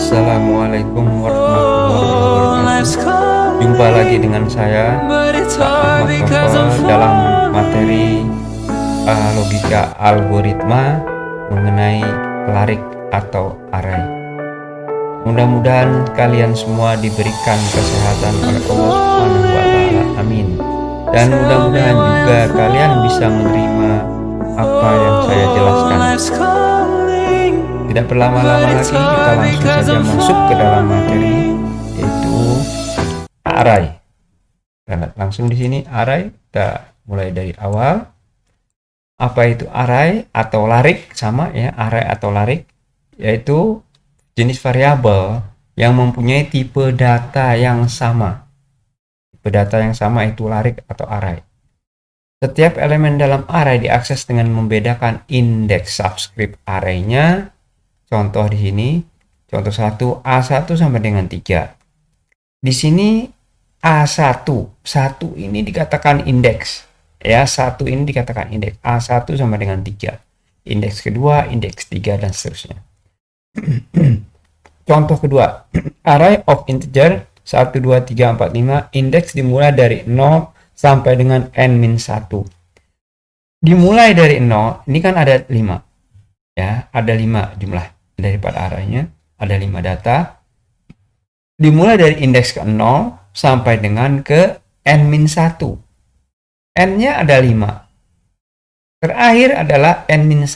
Assalamualaikum warahmatullahi wabarakatuh. Jumpa lagi dengan saya, Pak Ahmad Tofel, dalam materi logika algoritma mengenai larik atau array. Mudah-mudahan kalian semua diberikan kesehatan oleh Allah Subhanahu wa Ta'ala. Amin. Dan mudah-mudahan juga kalian bisa menerima apa yang saya jelaskan. Tidak berlama-lama lagi, kita langsung saja masuk ke dalam materi, yaitu array. Kita lihat langsung di sini array. Kita mulai dari awal. Apa itu array atau larik? Sama ya, array atau larik, yaitu jenis variabel yang mempunyai tipe data yang sama. Tipe data yang sama itu larik atau array. Setiap elemen dalam array diakses dengan membedakan indeks subscript array-nya. Contoh di sini, contoh 1, A1 sampai dengan 3. Di sini A1, 1 ini dikatakan indeks. Ya, 1 ini dikatakan indeks. A1 sampai dengan 3. Indeks kedua, indeks 3, dan seterusnya. Contoh kedua, array of integer 1, 2, 3, 4, 5. Indeks dimulai dari 0 sampai dengan n-1. Dimulai dari 0, ini kan ada 5. Ya, ada 5 jumlah daripada arraynya, ada 5 data. Dimulai dari indeks ke 0 sampai dengan ke n-1. N-nya ada 5. Terakhir adalah n-1,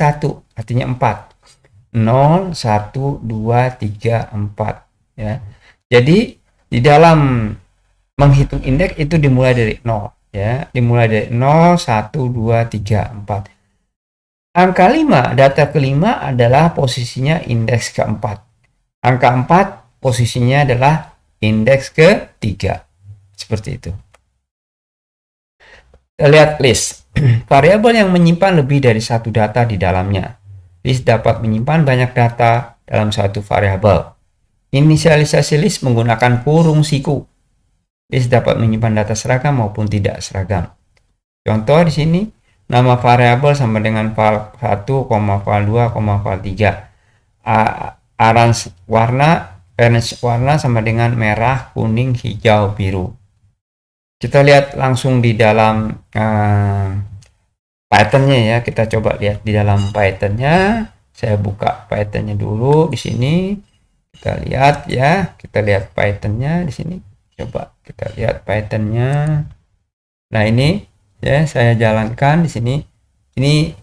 artinya 4. 0, 1, 2, 3, 4. Ya. Jadi di dalam menghitung indeks itu dimulai dari 0. Ya. Dimulai dari 0, 1, 2, 3, 4. Angka 5, data kelima adalah posisinya indeks keempat. Angka 4 posisinya adalah indeks ketiga. Seperti itu. Kita lihat list. Variabel yang menyimpan lebih dari satu data di dalamnya. List dapat menyimpan banyak data dalam satu variabel. Inisialisasi list menggunakan kurung siku. List dapat menyimpan data seragam maupun tidak seragam. Contoh di sini, nama variabel sama dengan val 1, val 2, val 3. Range warna sama dengan merah, kuning, hijau, biru. Kita lihat langsung di dalam Python-nya ya. Kita coba lihat di dalam Python-nya. Saya buka Python-nya dulu di sini. Kita lihat ya. Kita lihat Python-nya di sini. Coba kita lihat Python-nya. Nah, ini ya, saya jalankan di sini. Ini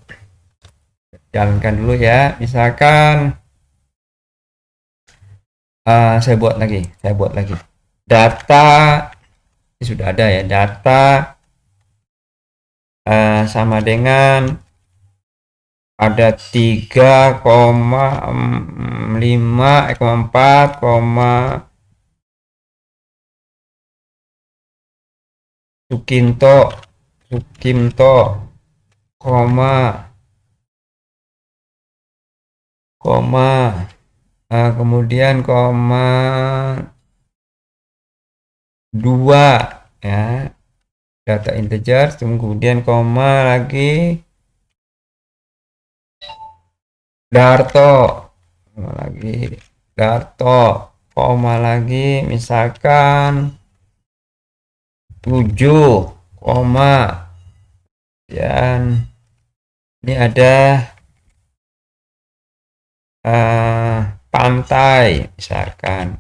jalankan dulu ya. Misalkan saya buat lagi. Data ini sudah ada ya. Data sama dengan ada 3,5,4, Sukimto, kemudian 2 ya, data integer, kemudian koma lagi Darto, koma lagi misalkan 7, dan ini ada pantai, misalkan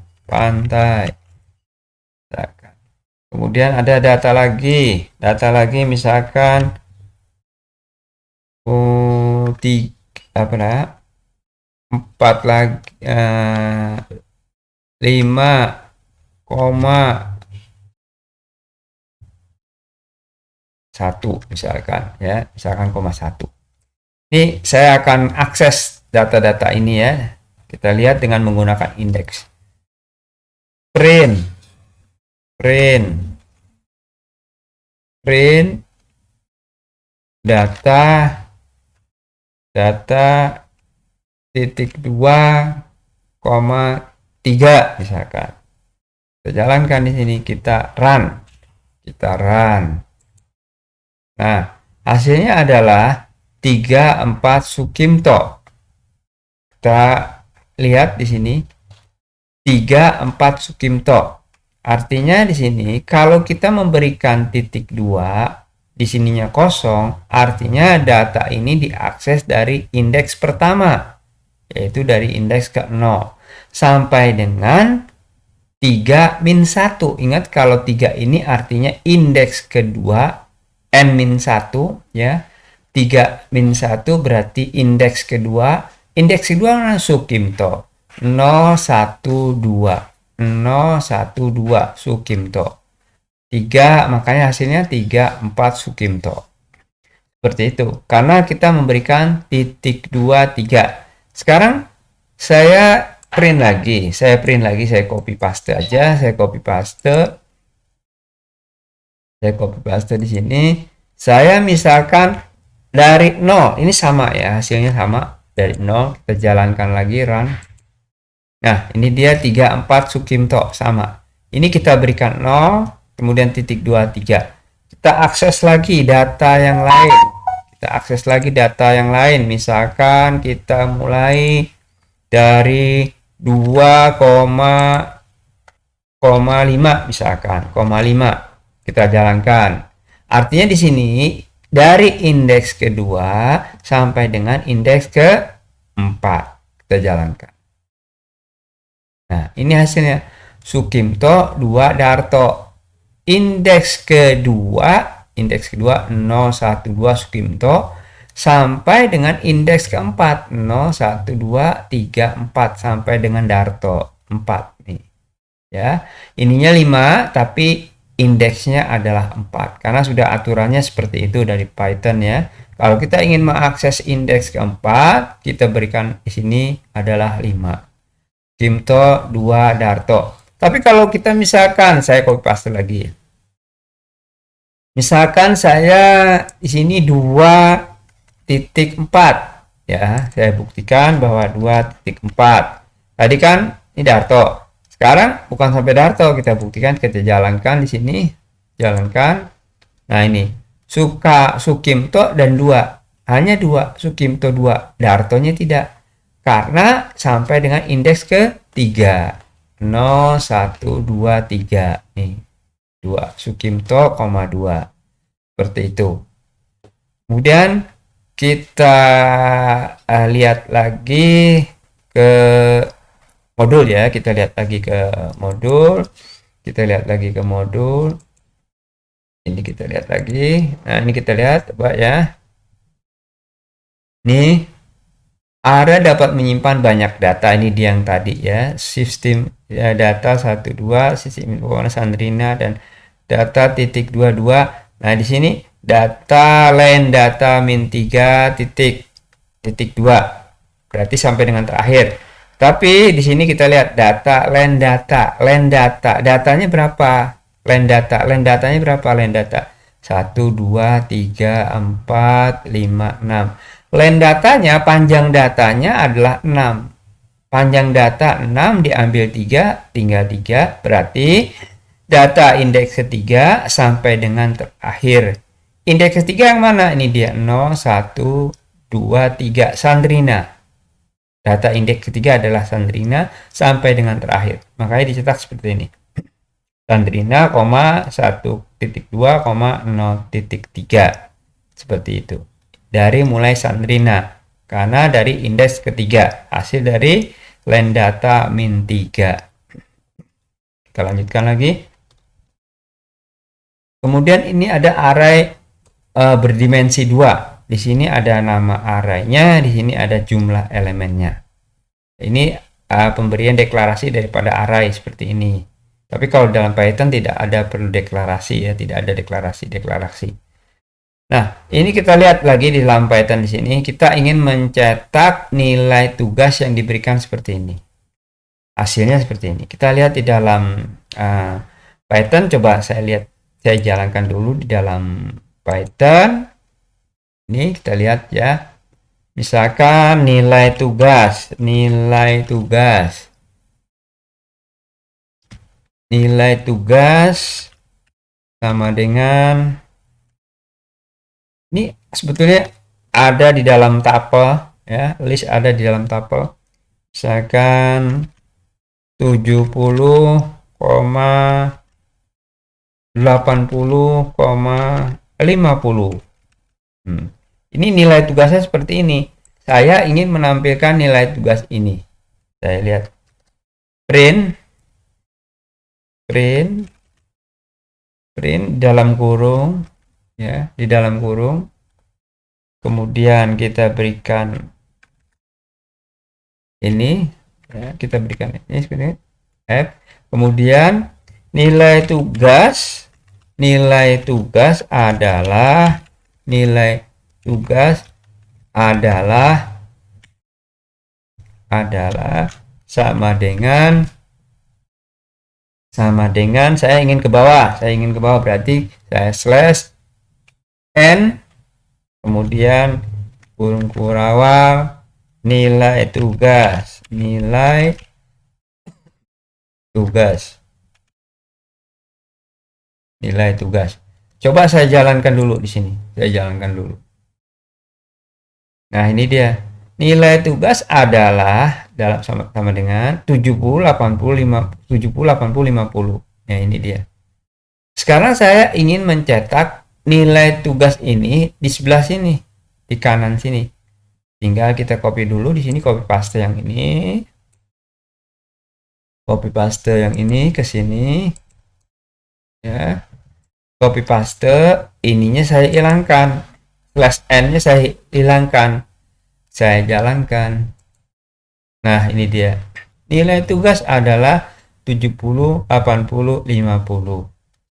kemudian ada data lagi misalkan 4 lagi 5,1 misalkan ya, misalkan 1. Ini saya akan akses data-data ini ya. Kita lihat dengan menggunakan indeks. Print data titik 2,3 misalkan. Kita jalankan di sini, kita run. Nah, hasilnya adalah 3, 4 Sukimto. Kita lihat di sini 3, 4 Sukimto. Artinya di sini kalau kita memberikan titik 2, di sininya kosong, artinya data ini diakses dari indeks pertama, yaitu dari indeks ke 0 sampai dengan 3 min 1. Ingat kalau 3 ini artinya indeks kedua n-1 ya. 3 min 1 berarti indeks kedua. Indeks kedua Sukimto 012 012 Sukimto 3, makanya hasilnya 3, 4 Sukimto. Seperti itu. Karena kita memberikan titik 2, 3. Sekarang saya print lagi, saya copy paste aja, saya copy paste di sini. Saya misalkan dari 0, ini sama ya, hasilnya sama dari 0, kita jalankan lagi run. Nah, ini dia 3, 4 Sukimto sama. Ini kita berikan 0, kemudian titik 2, 3. Kita akses lagi data yang lain. Misalkan kita mulai dari 2,5 misalkan, 5 kita jalankan. Artinya di sini dari indeks kedua sampai dengan indeks ke-4 kita jalankan. Nah, ini hasilnya Sukimto 2 Darto. Indeks kedua 012 Sukimto sampai dengan indeks ke-4 0, 1, 2, 3, 4 sampai dengan Darto 4 nih. Ya. Ininya 5 tapi indeksnya adalah 4 karena sudah aturannya seperti itu dari Python ya. Kalau kita ingin mengakses indeks ke-4, kita berikan di sini adalah 5. Sukimto 2 Darto. Tapi kalau kita misalkan saya copy paste lagi. Misalkan saya di sini 2.4 ya, saya buktikan bahwa 2.4. Tadi kan ini Darto. Sekarang bukan sampai Darto, kita buktikan, kita jalankan di sini, jalankan. Nah, ini Sukimto dan 2. Hanya 2, Sukimto 2, Dartonya tidak. Karena sampai dengan indeks ke-3. 0, 1, 2, 3 nih. 2 Sukimto, 2 seperti itu. Kemudian kita lihat lagi ke modul ya, kita lihat lagi ke modul, ini kita lihat lagi. Nah, ini kita lihat coba ya, nih ARA dapat menyimpan banyak data. Ini dia yang tadi ya, sistem ya, data 12, sistem info Sandrina dan data titik 22. Nah, di sini data len data min 3 titik 2 berarti sampai dengan terakhir. Tapi di sini kita lihat data len datanya berapa? Len datanya berapa? 1, 2, 3, 4, 5, 6. Len datanya, panjang datanya adalah 6. Panjang data 6 diambil 3, tinggal 3. Berarti data indeks ketiga sampai dengan terakhir. Indeks ketiga yang mana? Ini dia 0, 1, 2, 3. Sandrina. Data indeks ketiga adalah Sandrina sampai dengan terakhir. Makanya dicetak seperti ini. Sandrina, 1.2, 0.3. Seperti itu. Dari mulai Sandrina. Karena dari indeks ketiga. Hasil dari len data min 3. Kita lanjutkan lagi. Kemudian ini ada array berdimensi 2. Di sini ada nama arraynya, di sini ada jumlah elemennya. Ini pemberian deklarasi daripada array seperti ini. Tapi kalau dalam Python tidak ada perlu deklarasi ya, tidak ada deklarasi. Nah, ini kita lihat lagi di dalam Python di sini, kita ingin mencetak nilai tugas yang diberikan seperti ini. Hasilnya seperti ini. Kita lihat di dalam Python, coba saya jalankan dulu di dalam Python. Ini kita lihat ya. Misalkan nilai tugas sama dengan ini sebetulnya ada di dalam tapel ya, list ada di dalam tapel. Misalkan 70,80,50. Ini nilai tugasnya seperti ini. Saya ingin menampilkan nilai tugas ini. Saya lihat print dalam kurung, ya, di dalam kurung. Kemudian kita berikan ini, ya, kita berikan ini seperti F. Kemudian nilai tugas adalah sama dengan saya ingin ke bawah berarti saya slash n, kemudian kurung kurawal nilai tugas. Coba saya jalankan dulu di sini. Nah, ini dia. Nilai tugas adalah dalam sama dengan 70, 80, 50. Nah, ini dia. Sekarang saya ingin mencetak nilai tugas ini di sebelah sini, di kanan sini. Tinggal kita copy dulu di sini, copy paste yang ini. Copy paste yang ini ke sini. Ya. Copy paste, ininya saya hilangkan. Slash n-nya saya hilangkan. Saya jalankan. Nah, ini dia. Nilai tugas adalah 70, 80, 50.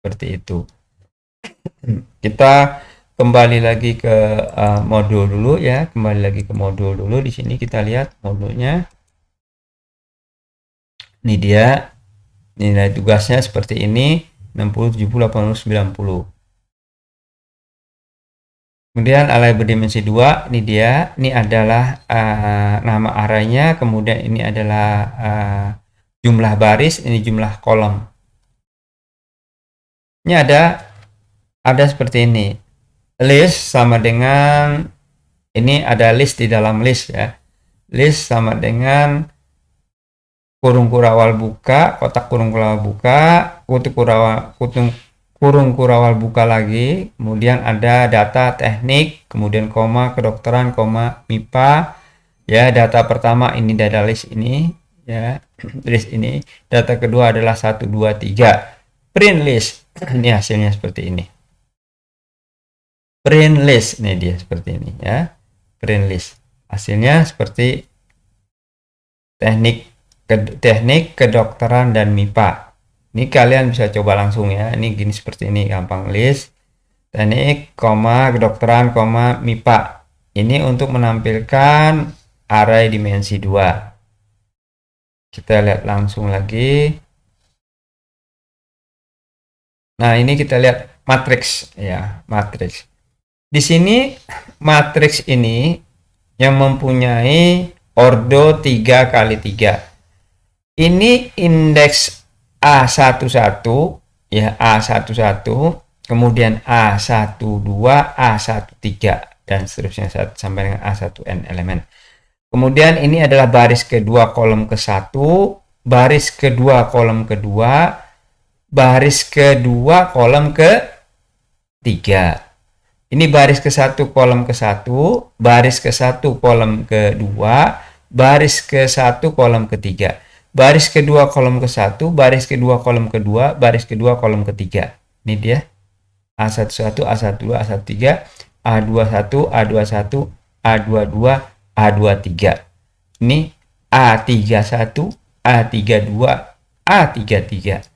Seperti itu. Kita kembali lagi ke modul dulu ya. Di sini kita lihat modulnya. Ini dia. Nilai tugasnya seperti ini. 60, 70, 80, 90. Kemudian array berdimensi 2, ini dia. Ini adalah nama arraynya, kemudian ini adalah jumlah baris, ini jumlah kolom. Ini ada seperti ini. List sama dengan ini ada list di dalam list ya. List sama dengan kurung kurawal buka, kotak kurung kurawal buka, kurung kurawal buka lagi, kemudian ada data teknik, kemudian koma kedokteran, koma MIPA, ya. Data pertama ini data list ini, ya, list ini. Data kedua adalah 1, 2, 3. Print list, ini hasilnya seperti ini. Print list, ini dia seperti ini, ya. Print list, hasilnya seperti teknik kedokteran dan MIPA. Ini kalian bisa coba langsung ya. Ini gini seperti ini, gampang. List, teknik, koma, kedokteran, koma, MIPA. Ini untuk menampilkan array dimensi 2. Kita lihat langsung lagi. Nah, ini kita lihat matriks ya, matriks. Di sini matriks ini yang mempunyai ordo 3 kali 3. Ini indeks A11 ya, A11, kemudian A12, A13 dan seterusnya sampai dengan A1n elemen. Kemudian ini adalah baris kedua kolom ke-1, baris kedua kolom kedua, baris kedua kolom ke-3. Ini baris ke-1 kolom ke-1, baris ke-1 kolom ke-2, baris ke-1 kolom ke-3. Baris kedua kolom ke-1, baris kedua kolom ke-2, baris kedua kolom ke-3. Ini dia. A11, A12, A13, A21, A21, A22, A23. Ini A31, A32, A33.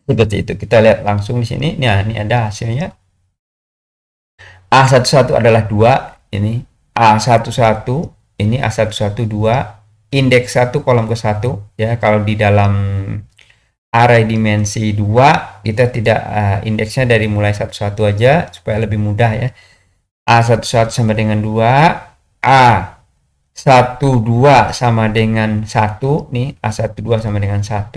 Seperti itu. Kita lihat langsung di sini. Nah, ini ada hasilnya. A11 adalah 2, ini A11, ini A11 2. Indeks 1 kolom ke-1 ya. Kalau di dalam array dimensi 2 kita tidak indeksnya dari mulai 11 aja supaya lebih mudah ya. A11 sama dengan 2, A12 sama dengan 1 nih, A12 sama dengan 1,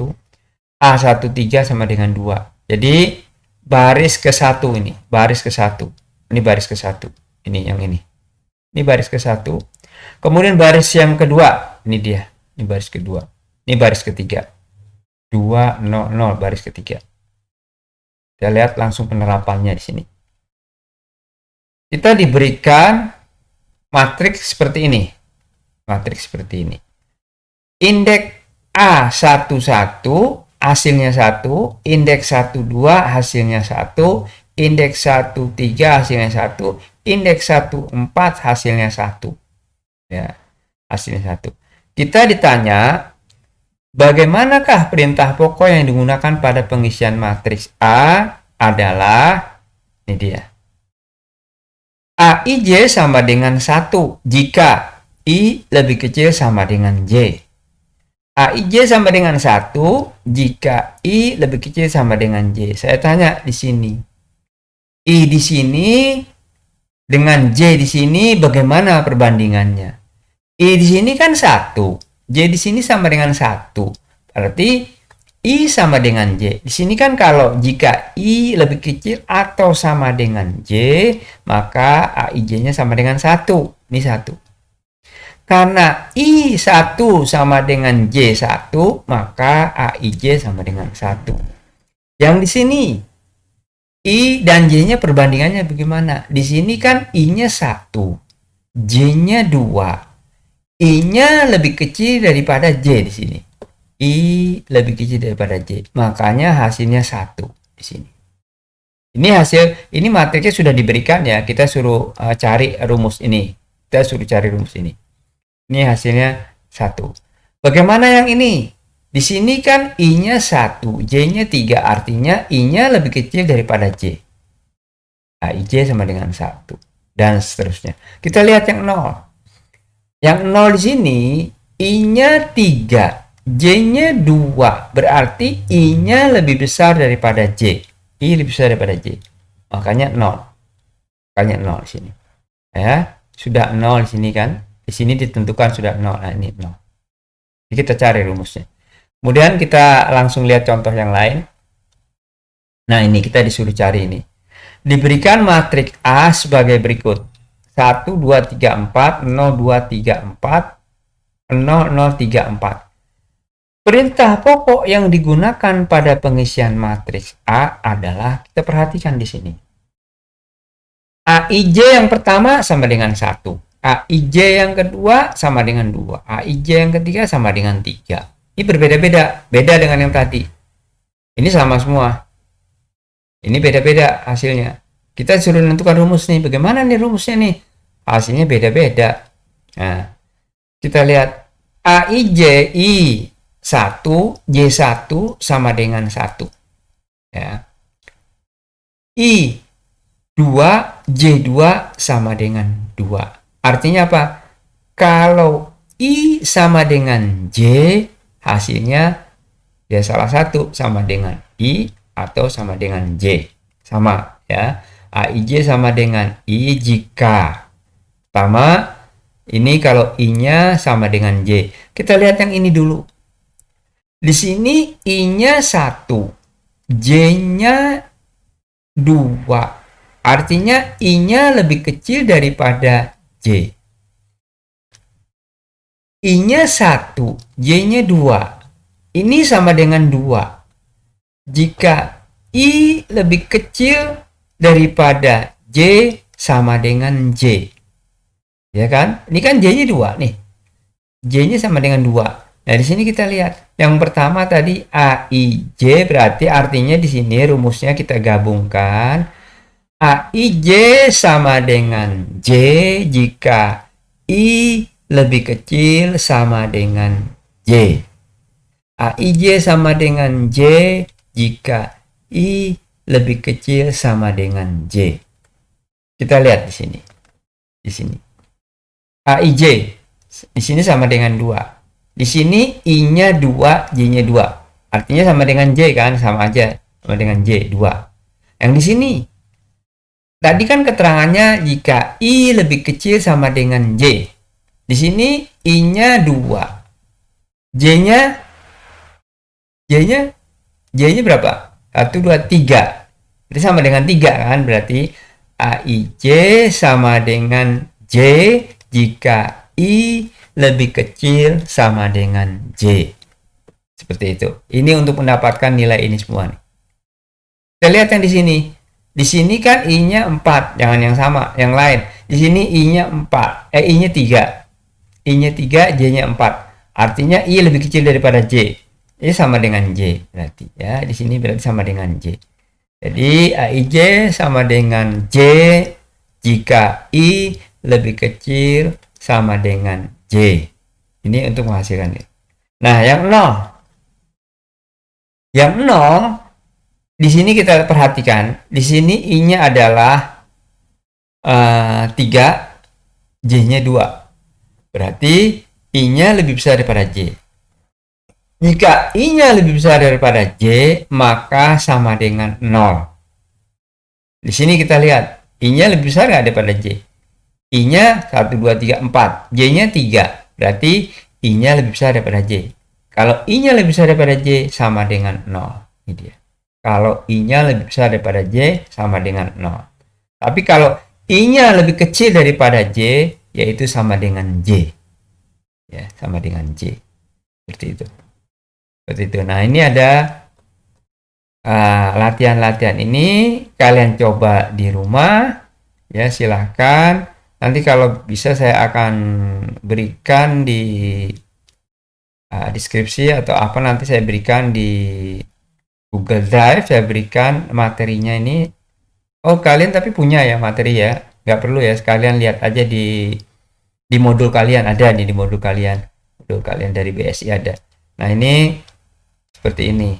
A13 sama dengan 2. Jadi baris ke-1 ini, baris ke-1. Ini baris ke-1. Ini yang ini. Ini baris ke-1. Kemudian baris yang kedua, ini dia. Ini baris kedua. Ini baris ketiga. 2, 0, 0 baris ketiga. Kita lihat langsung penerapannya di sini. Kita diberikan matriks seperti ini. Matriks seperti ini. Indeks A11 hasilnya 1, indeks 12 hasilnya 1, indeks 13 hasilnya 1, indeks 14 hasilnya 1. Ya, hasilnya 1. Kita ditanya, bagaimanakah perintah pokok yang digunakan pada pengisian matriks A adalah, ini dia. AIJ sama dengan 1 jika I lebih kecil sama dengan J. AIJ sama dengan 1 jika I lebih kecil sama dengan J. Saya tanya di sini. I di sini dengan J di sini bagaimana perbandingannya? I di sini kan 1. J di sini sama dengan 1. Berarti I sama dengan J. Di sini kan kalau jika I lebih kecil atau sama dengan J, maka AIJ-nya sama dengan 1. Ini 1. Karena I1 sama dengan J1, maka AIJ sama dengan 1. Yang di sini, I dan J-nya perbandingannya bagaimana? Di sini kan I-nya 1, J-nya 2. I-nya lebih kecil daripada J di sini. I lebih kecil daripada J. Makanya hasilnya 1 di sini. Ini hasil, ini matriksnya sudah diberikan ya. Kita suruh cari rumus ini. Kita suruh cari rumus ini. Ini hasilnya 1. Bagaimana yang ini? Di sini kan I-nya 1, J-nya 3. Artinya I-nya lebih kecil daripada J. AIJ sama dengan 1. Dan seterusnya. Kita lihat yang 0. Yang 0 di sini, I-nya 3. J-nya 2, berarti I-nya lebih besar daripada J. I lebih besar daripada J. Makanya 0. Makanya 0 di sini. Ya, sudah 0 di sini kan? Di sini ditentukan sudah 0. Nah, ini 0. Jadi kita cari rumusnya. Kemudian kita langsung lihat contoh yang lain. Nah, ini kita disuruh cari ini. Diberikan matriks A sebagai berikut. 1, 2, 3, 4, 0, 2, 3, 4, 0, 0, 3, 4. Perintah pokok yang digunakan pada pengisian matriks A adalah, kita perhatikan di sini. AIJ yang pertama sama dengan 1. AIJ yang kedua sama dengan 2. AIJ yang ketiga sama dengan 3. Ini berbeda-beda. Beda dengan yang tadi. Ini sama semua. Ini beda-beda hasilnya. Kita suruh menentukan rumus nih. Bagaimana nih rumusnya nih? Hasilnya beda-beda. Nah, kita lihat. AIJ I 1, J1 sama dengan 1. Ya. I 2, J2 sama dengan 2. Artinya apa? Kalau I sama dengan J, hasilnya ya salah satu sama dengan I atau sama dengan J. Sama ya. AIJ sama dengan I jika pertama ini kalau I-nya sama dengan J. Kita lihat yang ini dulu. Di sini I-nya 1, J-nya 2. Artinya I-nya lebih kecil daripada J. I-nya 1, J-nya 2. Ini sama dengan 2. Jika I lebih kecil daripada J sama dengan J. Ya kan? Ini kan J-nya 2 nih. J-nya sama dengan 2. Nah, di sini kita lihat. Yang pertama tadi AIJ, berarti artinya di sini rumusnya kita gabungkan. AIJ sama dengan J jika I lebih kecil sama dengan J. AIJ sama dengan J jika I lebih kecil sama dengan J. Kita lihat di sini. Di sini. AIJ di sini sama dengan 2. Di sini I-nya 2, J-nya 2. Artinya sama dengan J kan? Sama aja. Sama dengan J, 2. Yang di sini. Tadi kan keterangannya jika I lebih kecil sama dengan J. Di sini I-nya 2. J-nya berapa? 1, 2, 3. Berarti sama dengan 3 kan? Berarti AIJ sama dengan J jika I lebih kecil sama dengan J. Seperti itu. Ini untuk mendapatkan nilai ini semua nih. Kita lihat yang di sini. Di sini kan I-nya 4, jangan yang sama, yang lain. Di sini I-nya 4, I-nya 3. I-nya 3, J-nya 4. Artinya I lebih kecil daripada J. Ini sama dengan J berarti ya. Di sini berarti sama dengan J. Jadi AIJ sama dengan J jika I lebih kecil sama dengan J. Ini untuk menghasilkan ini. Nah, yang 0. Yang 0 di sini kita perhatikan, di sini I-nya adalah 3, J-nya 2. Berarti I-nya lebih besar daripada J. Jika I-nya lebih besar daripada J, maka sama dengan 0. Di sini kita lihat, I-nya lebih besar nggak daripada J? I-nya 1, 2, 3, 4. J-nya 3. Berarti I-nya lebih besar daripada J. Kalau I-nya lebih besar daripada J, sama dengan 0. Ini dia. Kalau I-nya lebih besar daripada J, sama dengan 0. Tapi kalau I-nya lebih kecil daripada J, yaitu sama dengan J. Ya, sama dengan J. Seperti itu. Seperti itu. Nah, ini ada latihan-latihan ini kalian coba di rumah ya, silahkan. Nanti kalau bisa saya akan berikan di deskripsi atau apa, nanti saya berikan di Google Drive, saya berikan materinya ini. Oh, kalian tapi punya ya materi ya, nggak perlu ya, sekalian lihat aja di modul kalian, ada nih di modul kalian dari BSI ada. Nah, ini seperti ini.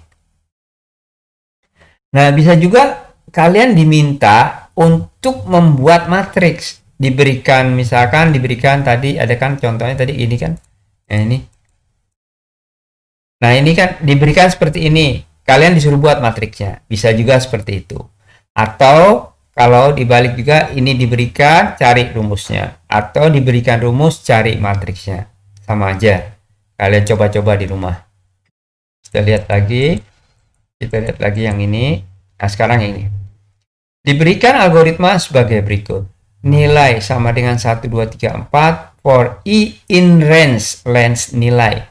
Nah, bisa juga kalian diminta untuk membuat matriks. Misalkan diberikan tadi, ada kan contohnya tadi ini kan. Nah, ini. Nah, ini kan diberikan seperti ini. Kalian disuruh buat matriksnya. Bisa juga seperti itu. Atau kalau dibalik juga, ini diberikan cari rumusnya. Atau diberikan rumus cari matriksnya. Sama aja. Kalian coba-coba di rumah. Kita lihat lagi yang ini. Nah, sekarang yang ini. Diberikan algoritma sebagai berikut. Nilai sama dengan 1, 2, 3, 4 for I in range nilai.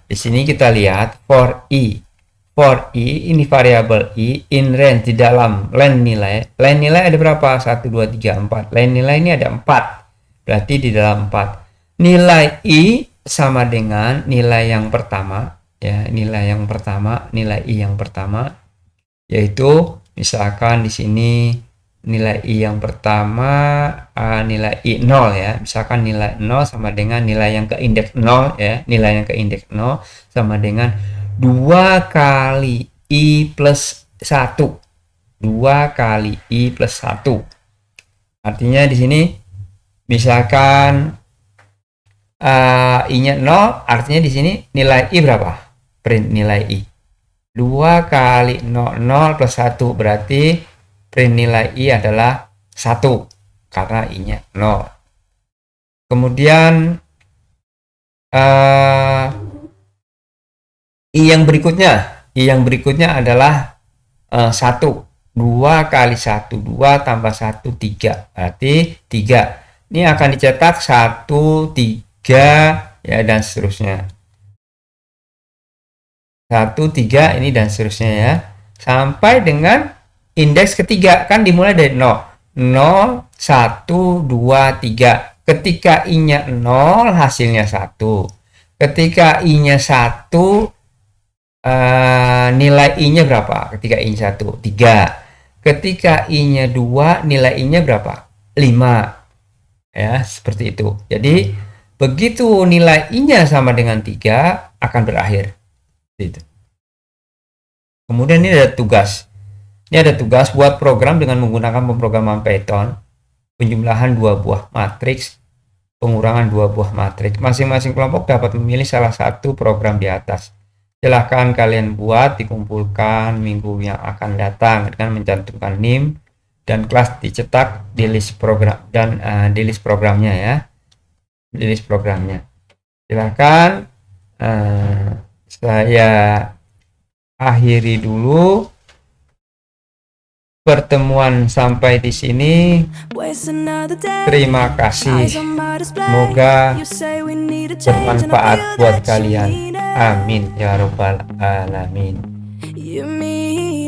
Di sini kita lihat for I. For I, ini variabel I, in range, di dalam len nilai. Len nilai ada berapa? 1, 2, 3, 4. Len nilai ini ada 4. Berarti di dalam 4. Nilai I sama dengan nilai yang pertama. Ya, nilai I yang pertama, yaitu misalkan di sini nilai I yang pertama, nilai I 0 ya. Misalkan nilai 0 sama dengan nilai yang ke indeks 0 ya. Nilai yang ke indeks 0 sama dengan 2 kali I plus 1. 2 kali I plus 1. Artinya di sini misalkan I-nya 0, artinya di sini nilai I berapa? Print nilai I. 2 kali 0, 0 plus 1 berarti print nilai I adalah 1 karena I-nya 0. Kemudian I yang berikutnya adalah 1. 2 kali 1, 2 tambah 1, 3. Berarti 3. Ini akan dicetak 1, 3 ya, dan seterusnya. 1, 3 ini dan seterusnya ya. Sampai dengan indeks ketiga, kan dimulai dari 0. 0, 1, 2, 3. Ketika I-nya 0, hasilnya 1. Ketika I-nya 1, nilai I-nya berapa? Ketika I-nya 1, 3. Ketika I-nya 2, nilai I-nya berapa? 5. Ya, seperti itu. Jadi, begitu nilai I-nya sama dengan 3, akan berakhir. Gitu. Kemudian ini ada tugas. Ini ada tugas buat program dengan menggunakan pemrograman Python. Penjumlahan 2 buah matriks, pengurangan 2 buah matriks. Masing-masing kelompok dapat memilih salah satu program di atas. Silahkan kalian buat, dikumpulkan minggu yang akan datang dengan mencantumkan NIM dan kelas dicetak di list program dan di list programnya ya. Di list programnya. Silahkan saya akhiri dulu pertemuan sampai di sini. Terima kasih. Semoga bermanfaat buat kalian. Amin ya robbal alamin. You, me,